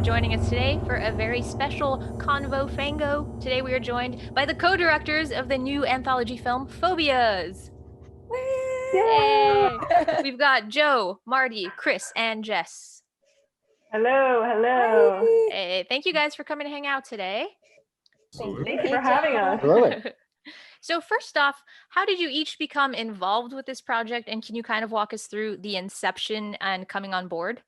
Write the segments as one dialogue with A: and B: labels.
A: joining us today for a very special Convo Fango. Today we are joined by the co-directors of the new anthology film, PHOBIAS. Yay! We've got Joe, Marty, Chris, and Jess.
B: Hello, hello.
A: Hey, thank you guys for coming to hang out today.
B: Thank you for having us.
C: Really?
A: So first off, how did you each become involved with this project, and can you kind of walk us through the inception and coming on board?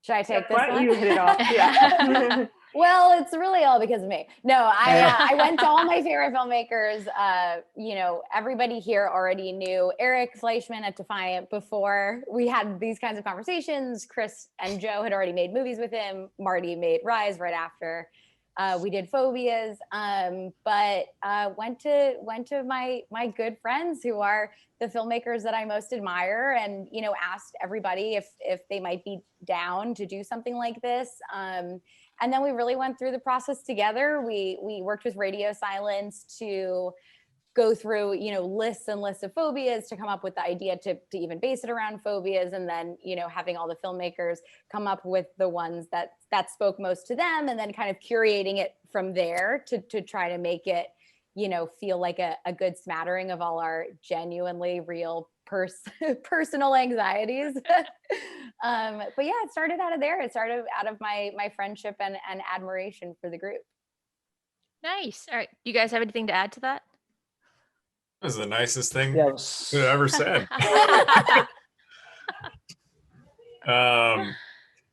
D: Should I take this
B: Why don't
D: one?
B: you hit it off? Yeah.
D: Well, it's really all because of me. No, I went to all my favorite filmmakers. Everybody here already knew Eric Fleischman at Defiant before we had these kinds of conversations. Chris and Joe had already made movies with him. Marty made Rise right after. We did Phobias, but went to my good friends who are the filmmakers that I most admire, and asked everybody if they might be down to do something like this. And then we really went through the process together. We worked with Radio Silence to go through lists and lists of phobias to come up with the idea to even base it around phobias, and then having all the filmmakers come up with the ones that spoke most to them, and then kind of curating it from there to try to make it feel like a good smattering of all our genuinely real personal anxieties. But yeah, it started out of there. It started out of my friendship and admiration for the group.
A: Nice. All right, you guys have anything to add to that?
E: That was the nicest thing
C: Yes.
E: you ever said.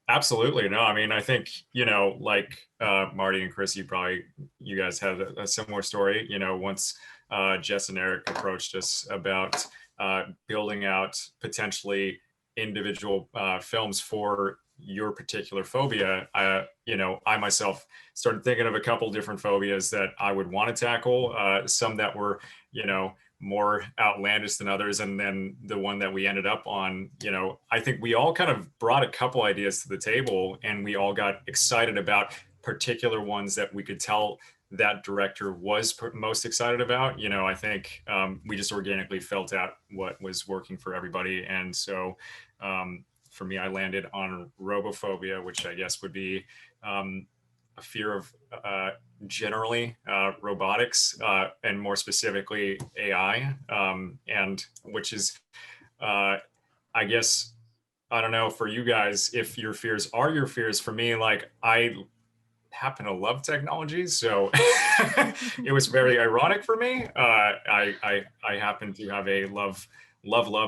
E: Absolutely. No, I mean, I think, like Marty and Chris, you guys had a similar story. Once Jess and Eric approached us about building out potentially individual films for your particular phobia, I myself started thinking of a couple different phobias that I would want to tackle, some that were, more outlandish than others. And then the one that we ended up on, I think we all kind of brought a couple ideas to the table, and we all got excited about particular ones that we could tell that director was most excited about. I think we just organically felt out what was working for everybody. And so for me, I landed on robophobia, which I guess would be a fear of generally robotics, and more specifically AI, and which is, I guess, I don't know for you guys if your fears are your fears. For me, like, I happen to love technology, so it was very ironic for me. I happen to have a love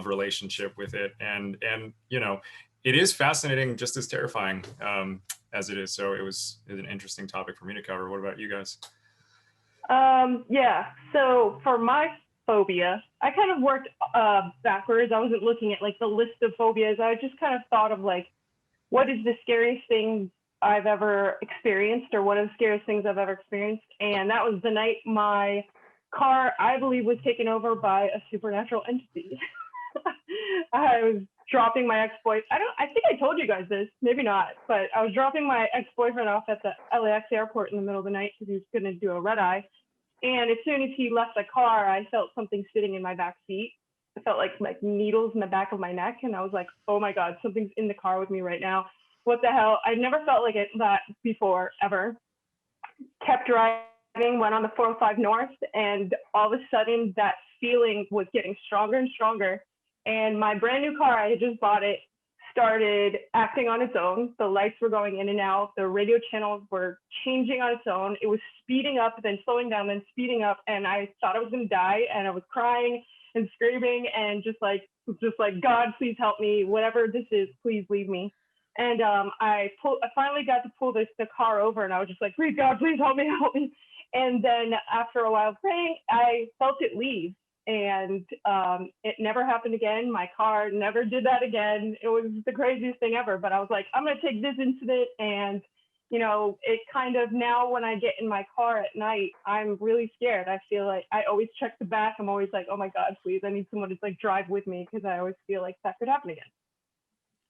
E: relationship with it, and it is fascinating, just as terrifying as it is. So it was an interesting topic for me to cover. What about you guys?
B: Yeah. So for my phobia, I kind of worked backwards. I wasn't looking at like the list of phobias. I just kind of thought of like, what is the scariest thing I've ever experienced, or one of the scariest things I've ever experienced. And that was the night my car, I believe, was taken over by a supernatural entity. I was dropping my ex-boyfriend. I think I told you guys this, maybe not, but I was dropping my ex-boyfriend off at the LAX airport in the middle of the night because he was going to do a red eye. And as soon as he left the car, I felt something sitting in my back seat. I felt like needles in the back of my neck. And I was like, oh my God, something's in the car with me right now. What the hell? I've never felt like that before, ever. Kept driving, went on the 405 North, and all of a sudden that feeling was getting stronger and stronger. And my brand new car, I had just bought it, started acting on its own. The lights were going in and out. The radio channels were changing on its own. It was speeding up, then slowing down, then speeding up. And I thought I was going to die. And I was crying and screaming and just like, God, please help me. Whatever this is, please leave me. And I finally got to pull the car over, and I was just like, please, God, please help me, help me. And then after a while praying, I felt it leave. And it never happened again. My car never did that again. It was the craziest thing ever. But I was like, I'm going to take this incident. And, it kind of, now when I get in my car at night, I'm really scared. I feel like I always check the back. I'm always like, oh my God, please, I need someone to drive with me, because I always feel like that could happen again.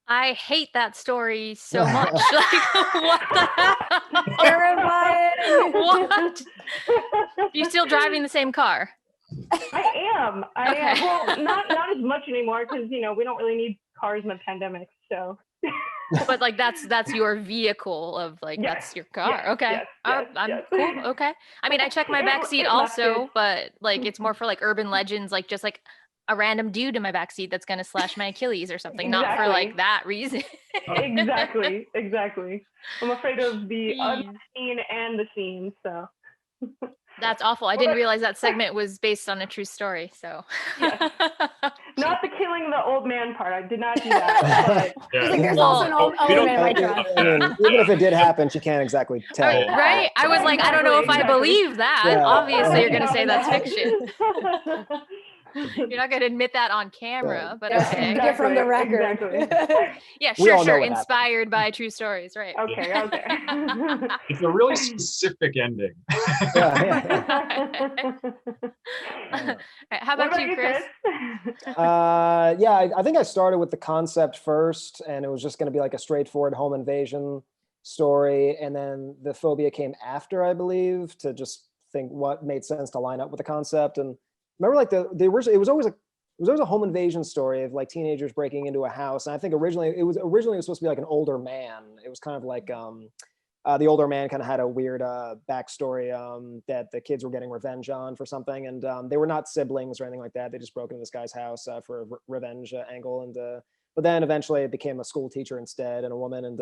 A: I hate that story so much. Like, what the hell?
D: Terrifying.
A: What? You still driving the same car?
B: I am. Well, not as much anymore, because we don't really need cars in the pandemic. So
A: But like that's your vehicle of like
B: Yes,
A: that's your car.
B: yes,
A: Okay.
B: yes,
A: I'm
B: yes.
A: cool. Okay. I mean, I check my back seat
B: It left
A: also,
B: it.
A: but like it's more for like urban legends, like just like a random dude in my back seat that's gonna slash my Achilles or something, not for
B: Exactly.
A: like that reason.
B: Exactly. I'm afraid of the
A: Jeez.
B: unseen and the seen. So.
A: That's awful. I
B: What
A: didn't
B: about-
A: realize that segment was based on a true story. So
B: Yes. Not the killing the old man part. I did not do that.
E: Yeah.
D: He's like, there's
A: Well,
D: also an old
E: we don't
D: man in my
E: know
D: trunk.
C: I mean, even if it did happen, she can't exactly tell.
A: right? I was like, I don't know if I
B: Exactly.
A: believe that.
C: Yeah.
A: Obviously, you're
B: No,
A: gonna say that's
B: no.
A: fiction. You're not gonna admit that on camera, but
D: Just
A: okay.
D: take it from the record.
B: Exactly.
A: Yeah,
C: We all know
A: sure.
C: what happened.
A: Inspired by true stories, right?
B: Okay.
E: It's a really specific ending.
C: Yeah.
A: Alright, how
B: What
A: about you, Chris?
C: Yeah, I think I started with the concept first, and it was just going to be like a straightforward home invasion story, and then the phobia came after, I believe, to just think what made sense to line up with the concept. And remember, like the original, it was always a home invasion story of like teenagers breaking into a house, and I think originally it was supposed to be like an older man. It was kind of like the older man kind of had a weird backstory that the kids were getting revenge on for something, and they were not siblings or anything like that. They just broke into this guy's house for a revenge angle, and but then eventually it became a school teacher instead and a woman, and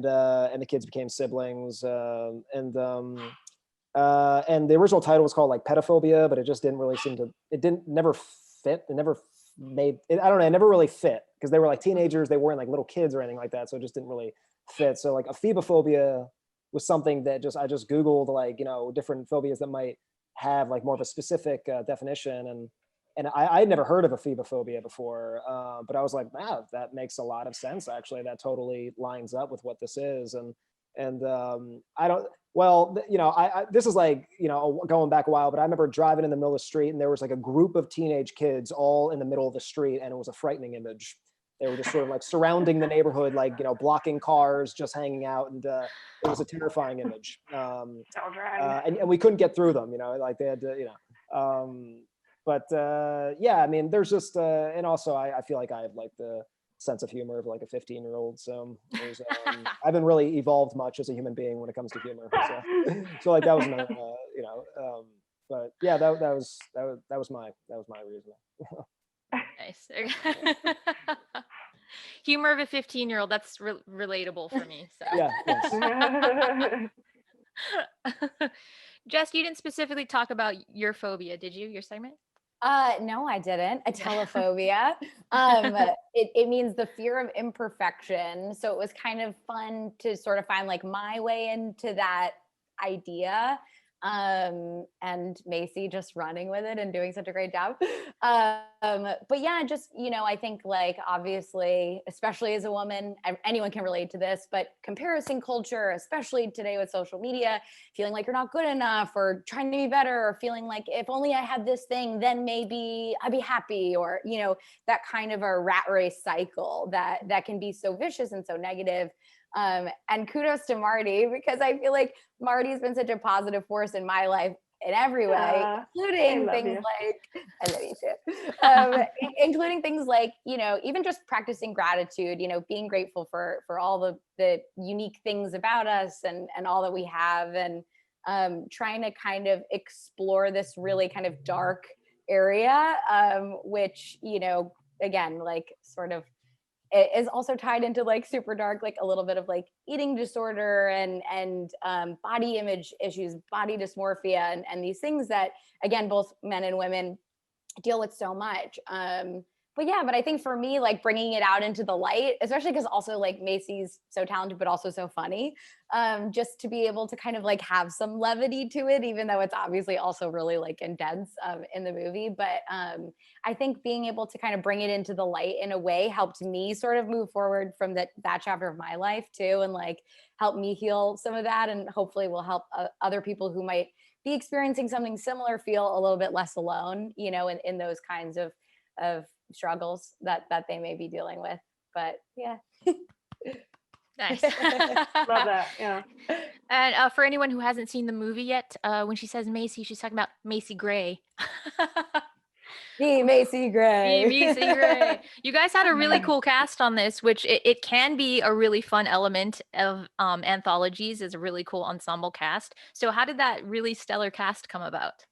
C: the kids became siblings, and the original title was called like Pedophobia, but it just didn't really seem to. It never fit. It never made. I don't know. It never really fit because they were like teenagers. They weren't like little kids or anything like that, so it just didn't really fit. So like a phobophobia was something that I just Googled, like, different phobias that might have like more of a specific definition. And I had never heard of a phobophobia before, but I was like, wow, that makes a lot of sense. Actually, that totally lines up with what this is. And I don't, well, this is like, going back a while, but I remember driving in the middle of the street and there was like a group of teenage kids all in the middle of the street, and it was a frightening image. They were just sort of like surrounding the neighborhood, like, blocking cars, just hanging out. And it was a terrifying image. And we couldn't get through them, like they had to, yeah, I mean, there's just, and also I feel like I have like the sense of humor of like a 15-year-old. So I haven't really evolved much as a human being when it comes to humor. So like that was my, but yeah, that was my reason.
A: Nice. Humor of a 15-year-old. That's relatable for me. So.
C: Yeah. Yes.
A: Jess, you didn't specifically talk about your phobia, did you? Your segment?
D: No, I didn't. Atelophobia. It means the fear of imperfection. So it was kind of fun to sort of find like my way into that idea. And Macy just running with it and doing such a great job. But yeah, just, I think like obviously, especially as a woman, anyone can relate to this, but comparison culture, especially today with social media, feeling like you're not good enough or trying to be better, or feeling like if only I had this thing, then maybe I'd be happy, or, that kind of a rat race cycle that can be so vicious and so negative. And kudos to Marty, because I feel like Marty's been such a positive force in my life in every way, including things like, I love you too, including things like, even just practicing gratitude, being grateful for all the unique things about us and all that we have, and trying to kind of explore this really kind of dark area, which, again, like sort of it is also tied into like super dark, like a little bit of like eating disorder and body image issues, body dysmorphia, and these things that, again, both men and women deal with so much. But I think for me, like bringing it out into the light, especially because also like Macy's so talented, but also so funny, just to be able to kind of like have some levity to it, even though it's obviously also really like intense in the movie. But I think being able to kind of bring it into the light in a way helped me sort of move forward from that chapter of my life too, and like help me heal some of that, and hopefully will help other people who might be experiencing something similar feel a little bit less alone, in those kinds of struggles that they may be dealing with. But yeah.
A: Nice.
B: Love that. Yeah.
A: And for anyone who hasn't seen the movie yet, when she says Macy, she's talking about Macy Gray.
D: Be Macy Gray.
A: Be Macy Gray. You guys had a really cool cast on this, which it can be a really fun element of anthologies, is a really cool ensemble cast. So how did that really stellar cast come about?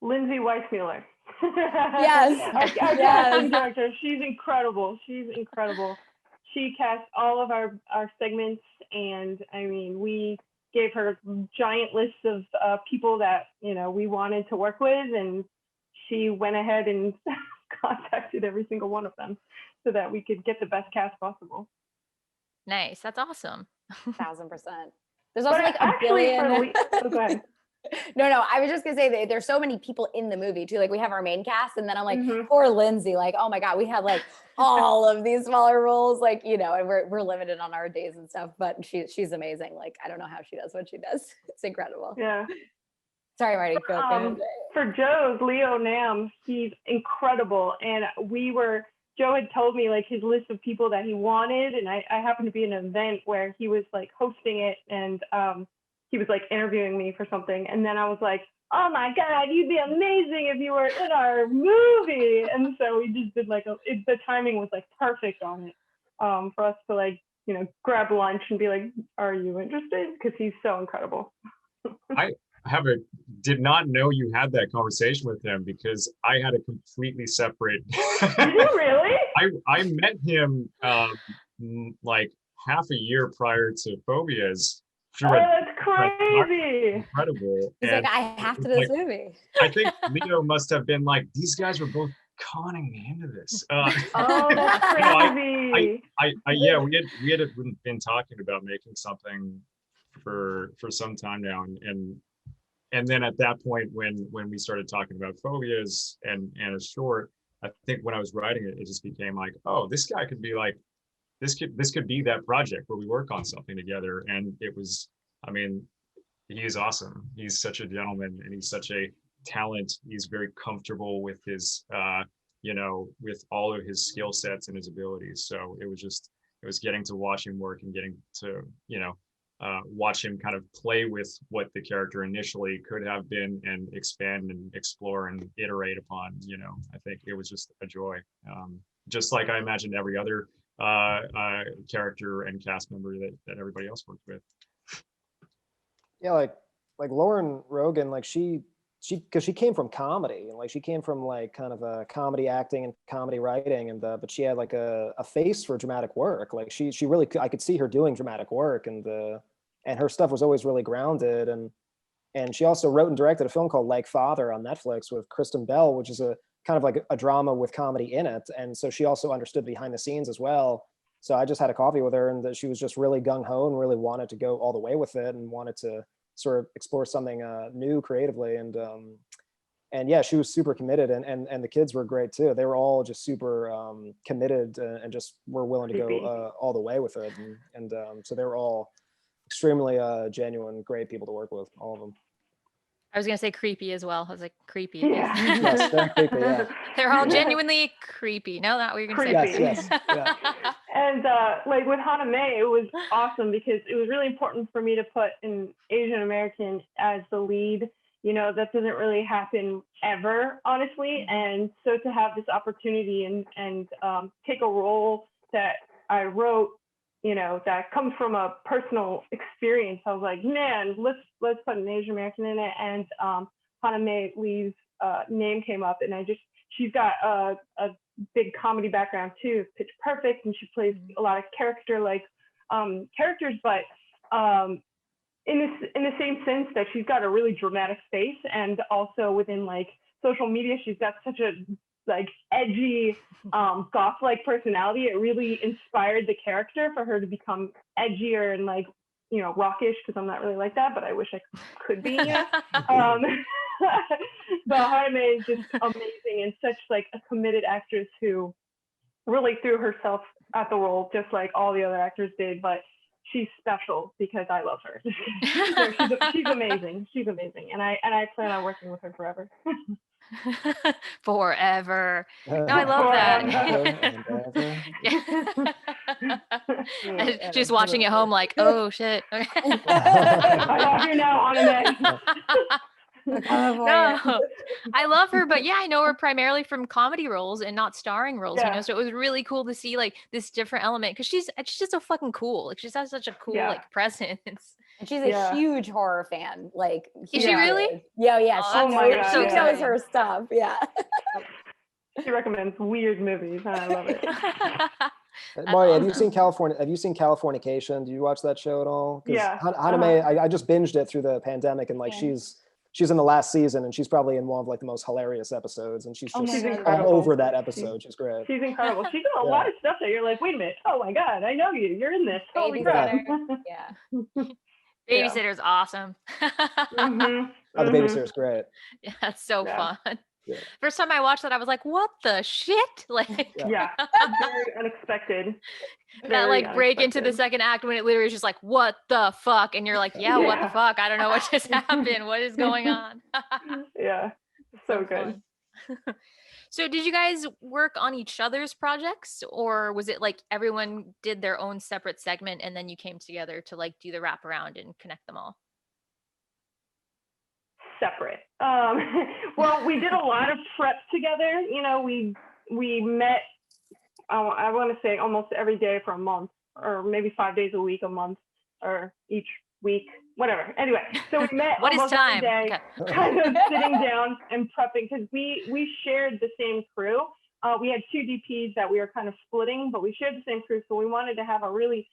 B: Lindsay Weissmuller.
D: Yes.
B: Our
D: Yes.
B: casting director. She's incredible. She's incredible. She cast all of our segments, and I mean, we gave her giant lists of people that, you know, we wanted to work with, and she went ahead and contacted every single one of them so that we could get the best cast possible.
A: Nice. That's awesome.
D: 1000%. There's also like a billion.
B: Go ahead.
D: No, I was just gonna say that there's so many people in the movie too. Like we have our main cast, and then I'm like,
B: Mhm.
D: poor Lindsay. Like, oh my god, we have like all of these smaller roles. Like, you know, and we're limited on our days and stuff. But she's amazing. Like, I don't know how she does what she does. It's incredible.
B: Yeah.
D: Sorry, Marty. Go ahead.
B: For Joe's Leo Nam, he's incredible, and Joe had told me like his list of people that he wanted, and I happened to be in an event where he was like hosting it, and he was like interviewing me for something, and then I was like, oh my god, you'd be amazing if you were in our movie. And so we just did like the timing was like perfect on it, for us to like, you know, grab lunch and be like, are you interested? Because he's so incredible.
E: I did not know you had that conversation with him, because I had a completely separate.
B: Did you really?
E: I met him like half a year prior to PHOBIAS.
B: Oh, that's crazy!
E: Incredible.
D: He's
E: and
D: like, I have to do this movie.
E: I think Leo must have been like, these guys were both conning me into this.
B: Oh, that's crazy!
E: Yeah, we had been talking about making something for some time now, and then at that point when we started talking about PHOBIAS and a short, I think when I was writing it, it just became like, oh, this guy could be like, this could be that project where we work on something together. And it was, I mean, he's awesome. He's such a gentleman, and he's such a talent. He's very comfortable with his, you know, with all of his skill sets and his abilities. So it was getting to watch him work and getting to, you know, watch him kind of play with what the character initially could have been and expand and explore and iterate upon. You know, I think it was just a joy. Just like I imagined every other character and cast member that everybody else worked with.
C: Yeah, like Lauren Rogan, like she because she came from comedy, and like she came from like kind of a comedy acting and comedy writing, and but she had like a face for dramatic work. Like she really, I could see her doing dramatic work, and her stuff was always really grounded. And she also wrote and directed a film called Like Father on Netflix with Kristen Bell, which is a kind of like a drama with comedy in it. And so she also understood behind the scenes as well. So I just had a coffee with her, and that she was just really gung-ho and really wanted to go all the way with it, and wanted to sort of explore something new creatively. And yeah, she was super committed, and the kids were great too. They were all just super committed, and just were willing to go all the way with it. And so they were all extremely genuine, great people to work with, all of them.
A: I was gonna say creepy as well. I was like, creepy.
B: Yeah.
C: Yes, they're creepy, yeah.
A: They're all genuinely creepy. No, not what you're gonna say.
C: Yes, yeah.
B: And like with Hana May, it was awesome because it was really important for me to put an Asian American as the lead. You know, that doesn't really happen ever, honestly. And so to have this opportunity and take a role that I wrote, you know, that comes from a personal experience, I was like, man, let's put an Asian American in it. And Hana May Lee's name came up, and she's got a big comedy background too, Pitch Perfect, and she plays a lot of characters, but in the same sense that she's got a really dramatic face, and also within like social media, she's got such a like edgy goth-like personality. It really inspired the character for her to become edgier and like, you know, rockish, because I'm not really like that, but I wish I could be. But Hana May is just amazing, and such like a committed actress who really threw herself at the role just like all the other actors did. But she's special because I love her. She's amazing. She's amazing, and I plan on working with her forever.
A: Forever. No, I love that. She's watching at home like, oh shit.
B: I love you now, Hana May.
D: We're coming for
A: No, I love her, but yeah, I know her primarily from comedy roles and not starring roles, you know.
B: Yeah.
A: So it was really cool to see like this different element because she's just so fucking cool. Like she just has such a cool
B: Yeah.
A: like presence.
D: And she's a
B: Yeah.
D: huge horror fan. Like,
A: Is she
B: Yeah.
A: really?
D: huge. Yeah, yeah.
A: Oh,
D: She
B: that's
D: knows,
B: so
D: she knows
A: exciting.
D: her stuff. Yeah.
B: She recommends weird movies, and I love it.
A: That's
C: Mari, have you
A: awesome.
C: seen California? Have you seen Californication? Do you watch that show at all? Because
B: Yeah.
C: Haname, I just binged it through the pandemic, and like
D: Yeah.
C: she's in the last season, and she's probably in one of like the most hilarious episodes, and she's
D: Oh my
C: just
B: She's
D: God,
C: all
B: incredible.
C: over that episode. She's great.
B: She's incredible. She's in a
C: Yeah.
B: lot of stuff that you're like, wait a minute. Oh my God, I know you. You're in this. Holy crap.
D: Babysitter. Yeah.
A: Babysitter's awesome.
B: Mhm.
C: Oh, the
B: Mhm.
C: babysitter's great.
A: Yeah, that's so
B: Yeah.
A: fun.
C: Yeah.
A: First time I watched that, I was like, "What the shit?" Like
B: Yeah. Very unexpected.
A: that,
B: Very
A: like break into the
B: unexpected.
A: second act when it literally is just like, "What the fuck?" And you're like, "Yeah, what the
B: Yeah.
A: fuck? I don't know what just happened. What is going on?"
B: Yeah. So good.
A: fun. So did you guys work on each other's projects, or was it like everyone did their own separate segment and then you came together to like do the wraparound and connect them all?
B: Separate. Well, we did a lot of prep together. You know, we met, I want to say almost every day for a month, or maybe 5 days a week, a month, or each week, whatever. Anyway, so we met
A: What is
B: almost
A: time?
B: every day,
A: Okay.
B: kind of sitting down and prepping, because we shared the same crew. We had two DPs that we were kind of splitting, but we shared the same crew, so we wanted to have a really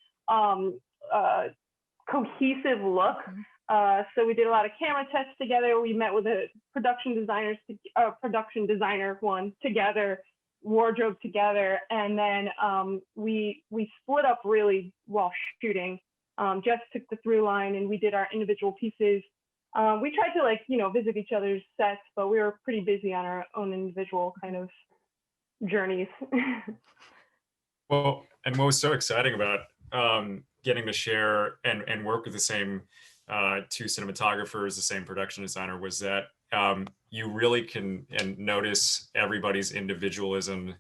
B: cohesive look. So we did a lot of camera tests together. We met with a production designer one together, wardrobe together, and then we split up really while shooting. Jess took the through line, and we did our individual pieces. We tried to like visit each other's sets, but we were pretty busy on our own individual kind of journeys.
E: Well, and what was so exciting about getting to share and work with the same two cinematographers, the same production designer, was that you really can notice everybody's individualism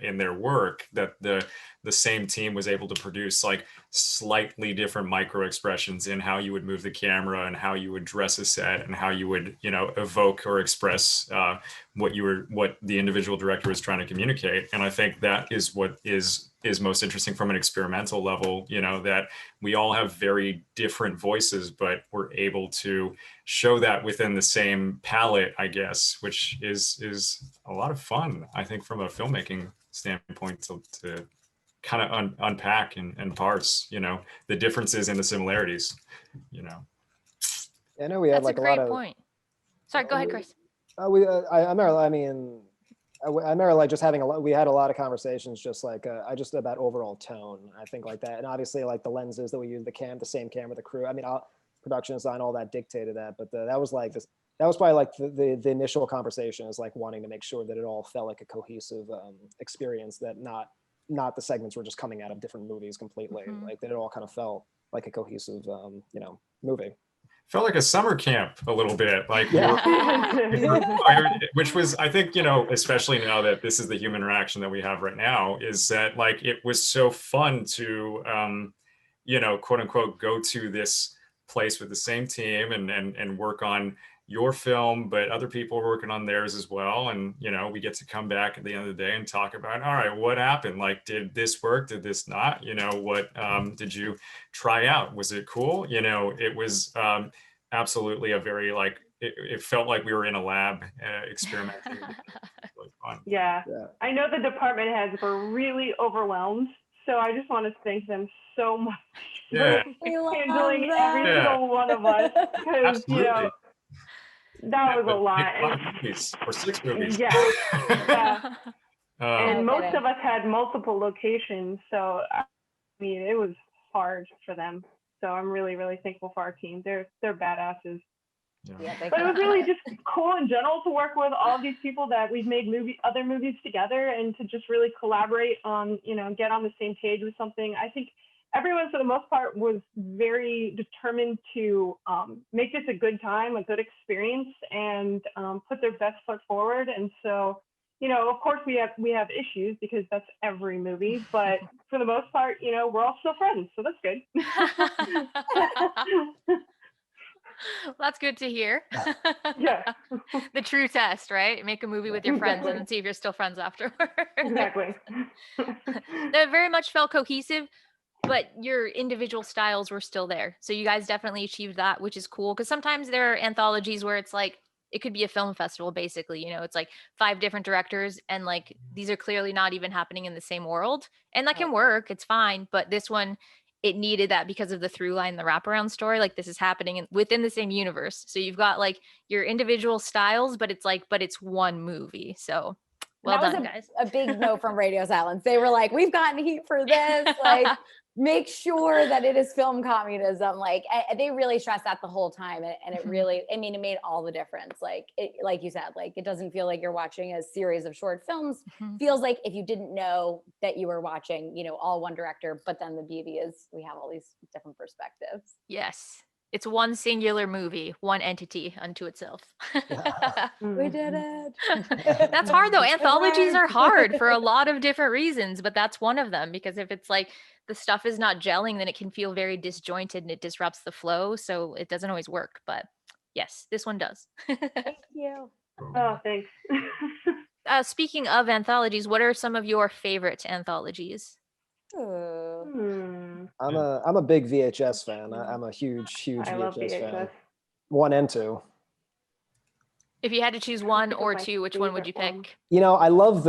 E: in their work, that the same team was able to produce like slightly different micro expressions in how you would move the camera and how you would dress a set and how you would evoke or express what the individual director was trying to communicate. And I think that is what is most interesting from an experimental level, that we all have very different voices, but we're able to show that within the same palette, I guess, which is a lot of fun, I think, from a filmmaking standpoint, to kind of unpack and parse, the differences and the similarities,
C: I know we had
A: That's
C: like
A: a
C: a lot
A: great
C: of.
A: point. Sorry, go ahead, Chris.
C: I remember like just having we had a lot of conversations just like just about overall tone, I think, like that. And obviously like the lenses that we use, the same camera, the crew, production design, all that dictated that. But that was like this, that was probably like the initial conversation, is like wanting to make sure that it all felt like a cohesive experience, that not the segments were just coming out of different movies completely, like that it all kind of felt like a cohesive movie.
E: Felt like a summer camp a little bit, like which was, I think, especially now that this is the human interaction that we have right now, is that like it was so fun to quote unquote go to this place with the same team and work on your film, but other people are working on theirs as well. And, we get to come back at the end of the day and talk about, all right, what happened? Like, did this work? Did this not? What did you try out? Was it cool? It was absolutely a very, like, it felt like we were in a lab experimenting. Really fun.
B: Yeah. I know the department heads were really overwhelmed. So I just want to thank them so much
E: Yeah.
B: for handling every single one of us. Because,
E: Absolutely.
B: that was a lot.
E: 5 movies or 6 movies.
B: Yeah. And most
D: kidding.
B: of us had multiple locations. So, I mean, it was hard for them. So I'm really, really thankful for our team. They're badasses.
D: Yeah,
B: But it was really just cool in general to work with all these people that we've made other movies together, and to just really collaborate on, get on the same page with something. I think everyone, for the most part, was very determined to make this a good time, a good experience, and put their best foot forward. And so, of course, we have issues, because that's every movie. But for the most part, we're all still friends, so that's good.
A: Well, that's good to hear.
B: Yeah.
A: The true test, right? Make a movie with your friends
B: Exactly.
A: and then see if you're still friends afterward.
B: Exactly.
A: That very much felt cohesive, but your individual styles were still there. So you guys definitely achieved that, which is cool. Because sometimes there are anthologies where it's like, it could be a film festival, basically. You know, it's like 5 different directors, and like these are clearly not even happening in the same world. And that can work, it's fine. But this one, it needed that because of the through line, the wraparound story. Like this is happening within the same universe. So you've got like your individual styles, but it's one movie. So well
D: that
A: done,
D: was
A: guys.
D: a big no from Radio Silence. They were like, we've gotten heat for this. Like, make sure that it is film communism. Like they really stressed that the whole time. And it really, I mean, it made all the difference. Like like you said, like, it doesn't feel like you're watching a series of short films. Feels like if you didn't know that you were watching, you know, all one director, but then the beauty is we have all these different perspectives.
A: Yes. It's one singular movie, one entity unto itself.
D: We did it.
A: That's hard though. Anthologies are hard for a lot of different reasons, but that's one of them, because if it's like the stuff is not gelling, then it can feel very disjointed and it disrupts the flow. So it doesn't always work. But yes, this one does.
D: Thank you.
B: Oh, thanks.
A: Speaking of anthologies, what are some of your favorite anthologies?
D: Ooh.
C: I'm a big VHS fan. I'm a huge
B: I love
C: VHS fan.
B: VHS.
C: 1 and 2.
A: If you had to choose one
B: think of
A: or
B: my
A: two, which one would you
B: favorite
A: pick?
B: one.
C: You know, I love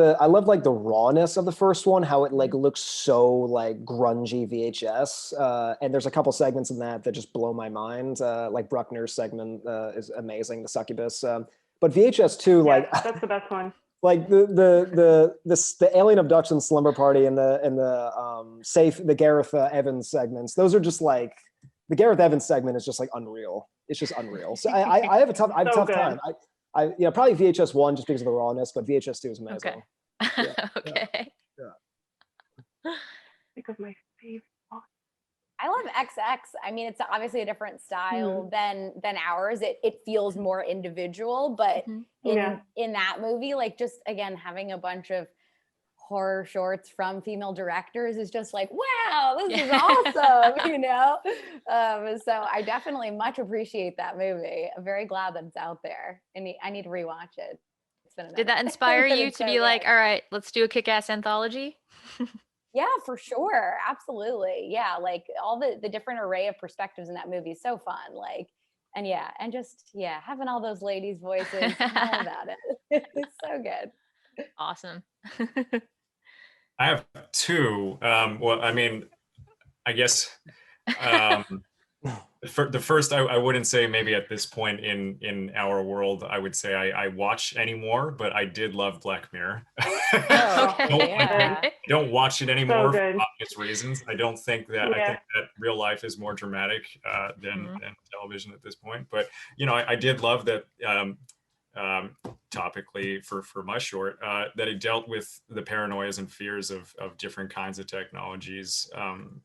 C: like the rawness of the first one, how it like looks so like grungy VHS. And there's a couple segments in that just blow my mind. Like Bruckner's segment is amazing, the succubus. But VHS 2, like
B: that's the best one.
C: like the alien abduction slumber party and the Gareth Evans segments, those are just like, the Gareth Evans segment is just like unreal. It's just unreal. So I have a tough time. I you know, probably VHS 1 just because of the rawness, but VHS 2 is amazing.
A: Okay.
C: Yeah.
A: Okay.
B: Think of my favorite.
D: I love XX. I mean, it's obviously a different style than ours. It feels more individual, but in that movie, like, just again having a bunch of horror shorts from female directors is just like, wow, this is awesome, you know? So I definitely much appreciate that movie. I'm very glad that it's out there, and I need to rewatch it. It's been a
A: Did that
D: minute.
A: inspire
D: But
A: you
D: it's
A: to
D: so
A: be like,
D: good.
A: all right, let's do a kick-ass anthology?
D: Yeah, for sure. Absolutely. Yeah. Like all the different array of perspectives in that movie is so fun. Like, and just having all those ladies' voices, I'm all about it. It's so good.
A: Awesome.
E: I have 2. Well, I mean, I guess the first, I wouldn't say maybe at this point in our world, I would say I watch anymore, but I did love Black Mirror.
A: Okay.
E: Don't watch it anymore
B: So
E: for
B: good.
E: obvious reasons. I don't think that, I think that real life is more dramatic than television at this point. But, you know, I did love that topically for my short, that it dealt with the paranoias and fears of different kinds of technologies.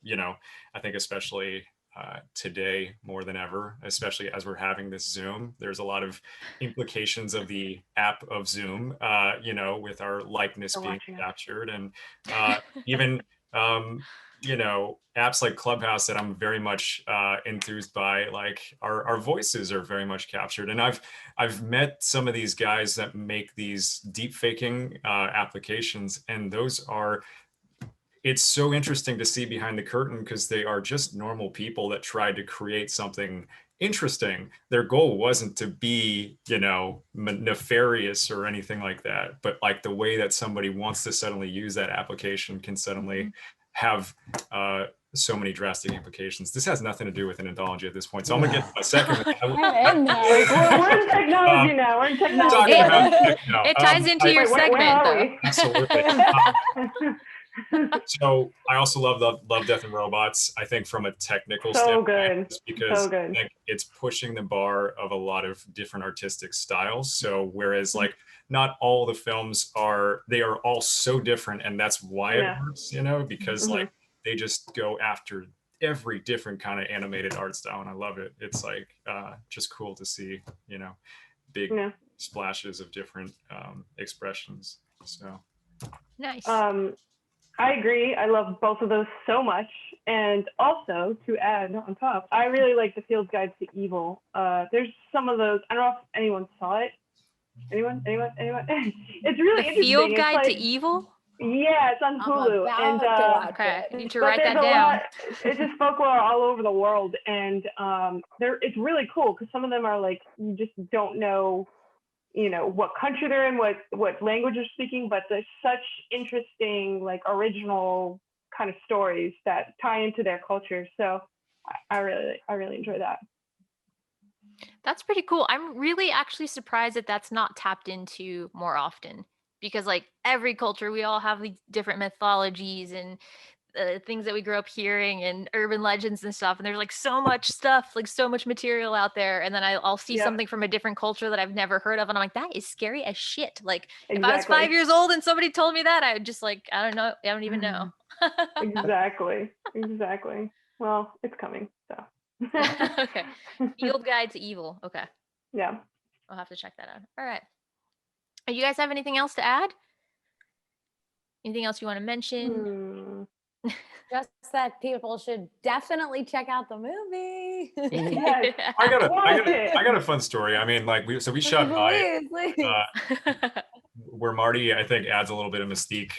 E: You know, I think especially today more than ever, especially as we're having this Zoom, there's a lot of implications of the app of Zoom, you know, with our likeness being captured, and even you know, apps like Clubhouse that I'm very much enthused by, like our voices are very much captured. And I've met some of these guys that make these deep faking applications, and those are, it's so interesting to see behind the curtain, because they are just normal people that tried to create something interesting. Their goal wasn't to be, you know, nefarious or anything like that, but like the way that somebody wants to suddenly use that application can suddenly have so many drastic implications. This has nothing to do with an anthology at this point, so I'm gonna get to my second one.
B: We're in technology now. We're in technology.
A: It ties into your segment, though.
E: Absolutely. So I also love Death and Robots. I think from a technical standpoint, because I think it's pushing the bar of a lot of different artistic styles. So whereas like not all the films are, they are all so different, and that's why it works, you know, because like they just go after every different kind of animated art style, and I love it. It's like just cool to see, you know, big splashes of different expressions. So
A: nice.
B: I agree. I love both of those so much. And also, to add on top, I really like the Field Guide to Evil. There's some of those. I don't know if anyone saw it. Anyone? It's really
A: The
B: interesting.
A: Field
B: It's
A: Guide
B: like,
A: to Evil?
B: yeah, it's on
D: I'm
B: Hulu.
D: about
B: And
D: to watch
A: Okay, I
D: it.
A: need to
B: but
A: write
B: there's
A: that
B: a
A: down.
B: lot. It's just folklore all over the world, and it's really cool because some of them are like you just don't know, what country they're in, what language they're speaking, but there's such interesting, like original kind of stories that tie into their culture. So I really enjoy that.
A: That's pretty cool. I'm really actually surprised that that's not tapped into more often because, like, every culture, we all have these different mythologies and things that we grew up hearing and urban legends and stuff. And there's like so much stuff, like so much material out there. And then I'll see
B: Yep.
A: something from a different culture that I've never heard of. And I'm like, that is scary as shit. Like, if I was
B: Exactly.
A: 5 years old and somebody told me that, I would just like, I don't know. I don't even know.
B: Exactly. Well, it's coming. So.
A: Okay. Field Guide to Evil. Okay.
B: Yeah.
A: I'll have to check that out. All right. You guys have anything else to add? Anything else you want to mention?
D: Just that people should definitely check out the movie.
B: Yes.
E: I got a fun story. I mean, like we shot by where Marty, I think, adds a little bit of mystique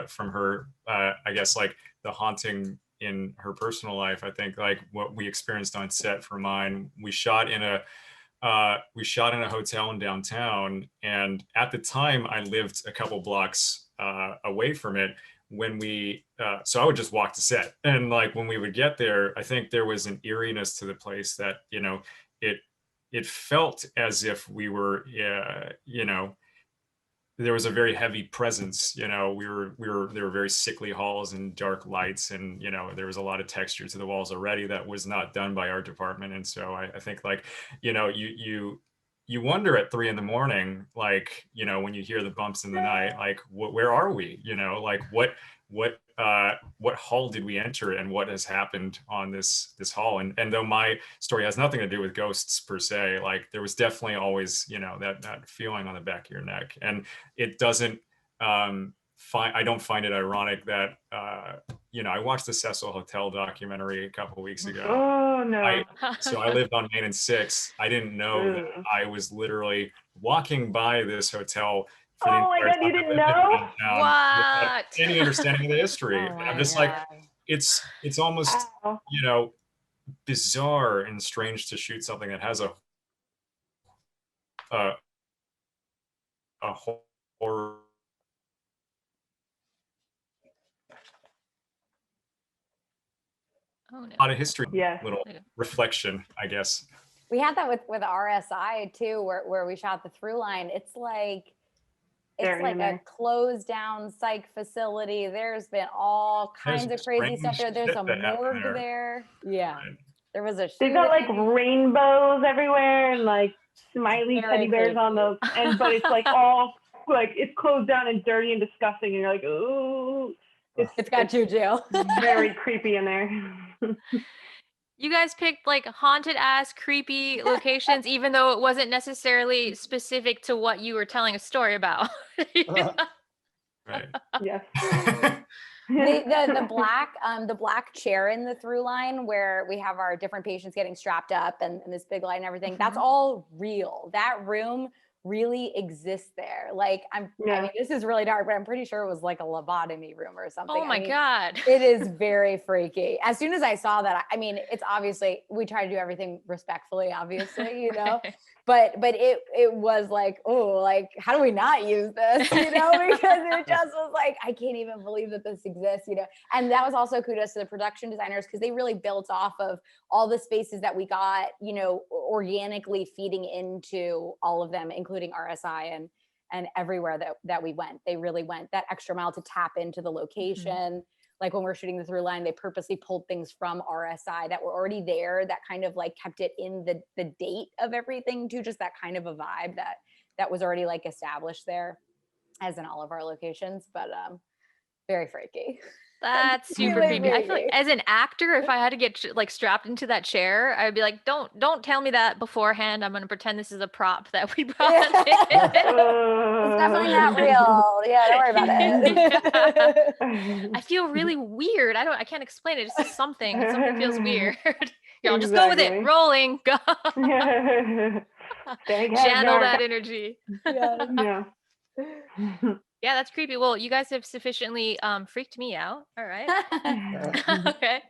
E: from her, I guess, like the haunting in her personal life. I think like what we experienced on set for mine, we shot in a hotel in downtown, and at the time I lived a couple blocks away from it. When so I would just walk to set, and like when we would get there, I think there was an eeriness to the place that it felt as if we were there was a very heavy presence. There were very sickly halls and dark lights, and there was a lot of texture to the walls already that was not done by our department. And so I think like you wonder at 3 a.m, like when you hear the bumps in the night, like where are we? Like what hall did we enter, and what has happened on this hall? And though my story has nothing to do with ghosts per se, like there was definitely always that feeling on the back of your neck. And it doesn't I don't find it ironic that I watched the Cecil Hotel documentary a couple of weeks ago.
B: Oh no.
E: So I lived on Main and 6th. I didn't know that I was literally walking by this hotel for the
B: Oh my
E: entire
B: God, you
E: time I
B: didn't
E: lived in
B: know?
E: downtown without
A: What?
E: any understanding of the history.
D: Oh
E: And
D: my
E: I'm just
D: God.
E: like, it's almost
B: Wow.
E: bizarre and strange to shoot something that has a horror
A: Oh no.
E: lot of history.
B: Yes.
E: Little reflection, I guess.
D: We had that with RSI too, where we shot the through line. It's like a closed down psych facility. There's been all kinds of crazy stuff there. There's a morgue there. Yeah.
E: Right.
D: There was a
B: They've got like rainbows everywhere and like smiley teddy bears on the but it's like all like it's closed down and dirty and disgusting, and you're like, ooh.
D: It's got juju.
B: Very creepy in there.
A: You guys picked like haunted ass creepy locations, even though it wasn't necessarily specific to what you were telling a story about.
E: Right.
B: Yes.
D: The black chair in the through line where we have our different patients getting strapped up and this big light and everything, that's all real. That room really exists there. Like I mean, this is really dark, but I'm pretty sure it was like a lobotomy room or something.
A: Oh my God.
D: It is very freaky. As soon as I saw that, I mean, it's obviously, we try to do everything respectfully, obviously, but it was like, oh, like, how do we not use this? Because it just was like, I can't even believe that this exists, And that was also kudos to the production designers, because they really built off of all the spaces that we got, organically feeding into all of them, including RSI and everywhere that we went. They really went that extra mile to tap into the location. Mm-hmm. Like when we're shooting the through line, they purposely pulled things from RSI that were already there, that kind of like kept it in the date of everything too, just that kind of a vibe that was already like established there, as in all of our locations. But very freaky.
A: That's super
D: really
A: creepy. I feel like
D: creepy.
A: as an actor, if I had to get like strapped into that chair, I'd be like, don't tell me that beforehand. I'm gonna pretend this is a prop that we brought in.
D: It's definitely not real. Yeah, don't worry about it.
A: I feel really weird. I can't explain it. It's just something. Something feels weird. Y'all just go with it.
B: Exactly.
A: Rolling. Go.
B: Stay
A: Channel that energy.
B: Yeah.
A: Yeah, that's creepy. Well, you guys have sufficiently freaked me out. All right. Okay.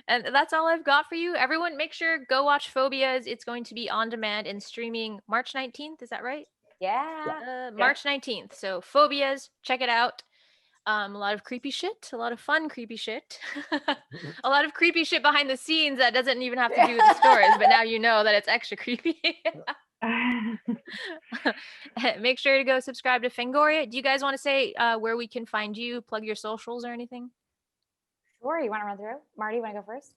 A: And that's all I've got for you. Everyone, make sure go watch Phobias. It's going to be on demand and streaming March 19th. Is that right?
D: Yeah.
A: March 19th. So Phobias, check it out. A lot of creepy shit, a lot of fun creepy shit, a lot of creepy shit behind the scenes that doesn't even have to do with the stories, but now you know that it's extra creepy. Make sure to go subscribe to Fangoria. Do you guys want to say where we can find you, plug your socials or anything?
D: Sure. You want to run through? Marty, you want to go first?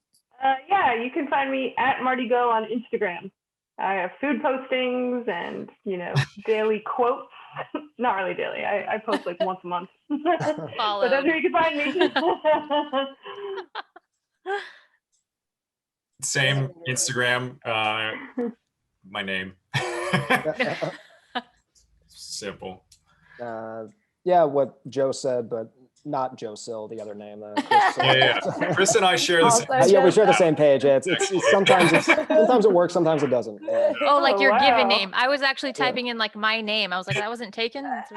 B: Yeah, you can find me at Maritte Go on Instagram. I have food postings and, daily quotes. Not really daily. I post like once a month. But that's where you can find me.
E: Same Instagram, my name. Simple.
C: Yeah, what Joe said, but not Joe Sill, the other name.
E: Yeah. Chris and I share the same.
C: Yeah, we share the same page. Yeah, sometimes it works, sometimes it doesn't. Yeah.
A: Oh, like your given
B: wow.
A: name. I was actually typing in like my name. I was like, that wasn't taken. That's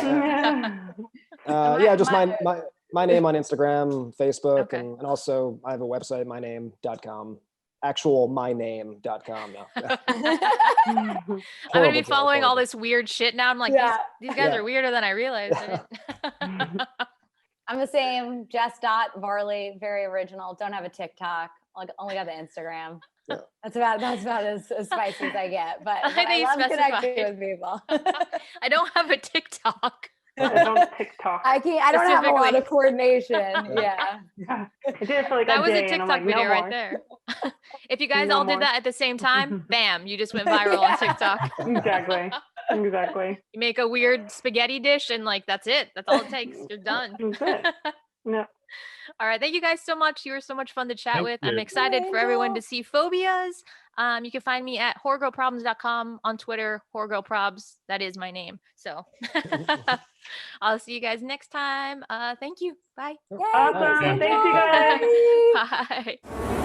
A: weird.
C: Yeah, just my name on Instagram, Facebook,
A: Okay.
C: and also I have a website, myname.com. Actual myname.com now. Yeah.
A: I'm gonna be
C: Horrible,
A: following all
C: horrible.
A: this weird shit now. I'm like,
D: Yeah.
A: these guys
C: Yeah.
A: are weirder than I realized.
D: I'm the same. Jess.Varley, very original. Don't have a TikTok. Only got the Instagram.
C: Yeah.
D: That's about as spicy as I get. But
A: I think
D: I
A: you
D: love connecting
A: specified.
D: with people.
A: I don't have a TikTok.
B: I don't TikTok.
D: I don't have a lot
A: Specifically.
D: of coordination. Yeah.
B: I did it for like
A: That
B: a
A: was
B: day,
A: a
B: and
A: TikTok
B: I'm like,
A: video
B: no
A: right
B: more.
A: there. If you guys
B: No
A: all did
B: more.
A: that at the same time, bam, you just went viral on TikTok.
B: Exactly.
A: You make a weird spaghetti dish and like that's it. That's all it takes. You're done.
B: That's it. No.
A: All right. Thank you guys so much. You were so much fun to chat
E: Thank
A: with.
E: you.
A: I'm excited for everyone
D: Angel.
A: to see Phobias. You can find me at horrorgirlproblems.com, on Twitter, horrorgirlprobs. That is my name. So I'll see you guys next time. Thank you. Bye.
B: Awesome.
C: Thank
B: Thanks, you guys.
A: Bye.